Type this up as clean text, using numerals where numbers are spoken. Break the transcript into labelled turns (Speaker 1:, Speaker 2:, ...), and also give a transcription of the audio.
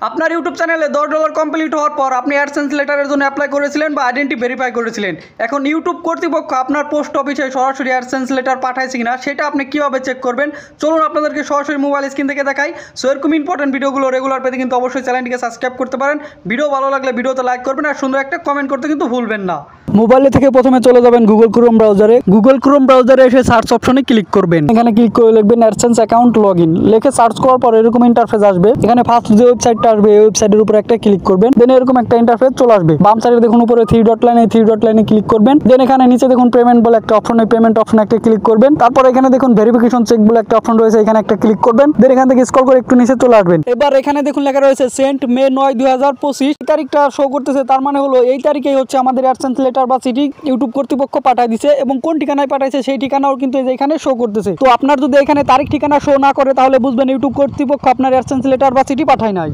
Speaker 1: আপনার ইউটিউব চ্যানেলে $10 কমপ্লিট হওয়ার পর আপনি অ্যাডসেন্স লেটারের জন্য অ্যাপ্লাই করেছিলেন বা আইডেন্টি ভেরিফাই করেছিলেন। এখন ইউটিউব কর্তৃপক্ষ আপনার পোস্ট অফিসে সরাসরি অ্যাডসেন্স লেটার পাঠাইছে কিনা সেটা আপনি কীভাবে চেক করবেন, চলুন আপনাদেরকে সরাসরি মোবাইল স্ক্রিন থেকে দেখাই। সো এরকম ইম্পর্টেন্ট ভিডিওগুলো রেগুলার পেতে কিন্তু অবশ্যই চ্যানেলটিকে সাবস্ক্রাইব করতে পারেন। ভিডিও ভালো লাগলে ভিডিওতে লাইক করবেন আর সুন্দর একটা কমেন্ট করতে কিন্তু ভুলবেন না। মোবাইলে থেকে প্রথমে চলে যাবেন গুগল ক্রোম ব্রাউজারে। গুগল ক্রোম ব্রাউজারে এসে সার্চ অপশনে ক্লিক করবেন। এখানে ক্লিক করে লিখবেন অ্যাডসেন্স অ্যাকাউন্ট লগ ইন। লিখে সার্চ করার পর এরকম ইন্টারফেস আসবে। এখানে ফার্স্ট যে ওয়েবসাইটটা আসবে এই ওয়েবসাইটের উপর একটা ক্লিক করবেন। দেন এরকম একটা ইন্টারফেস চলে আসবে। বাম সাইডে দেখুন উপরে থ্রি ডট লাইনে ক্লিক করবেন। দেন এখানে নিচে দেখুন পেমেন্ট বলে একটা অপশন, এই পেমেন্ট অপশনে একটা ক্লিক করবেন। তারপর এখানে দেখুন ভেরিফিকেশন চেক বলে একটা অপশন রয়েছে, এখানে একটা ক্লিক করবেন। দেন এখান থেকে স্ক্রল করে একটু নিচে চলে আসবেন। এবার এখানে দেখুন লেখা রয়েছে সেন্ট মে 9, 2025 তারিখটা শো করতেছে। তার মানে হলো এই তারিখেই হচ্ছে আমাদের অ্যাডসেন্স লেটার বা চিঠি ইউটিউব কর্তৃপক্ষ পাঠায় দিছে এবং কোন ঠিকানায় পাঠাইছে সেই ঠিকানাও কিন্তু এখানে শো করতেছে। তো আপনার যদি এখানে তারিখ ঠিকানা শো না করে তাহলে বুঝবেন ইউটিউব কর্তৃপক্ষ আপনার অ্যাডসেন্স লেটার বা চিঠি পাঠায় নাই।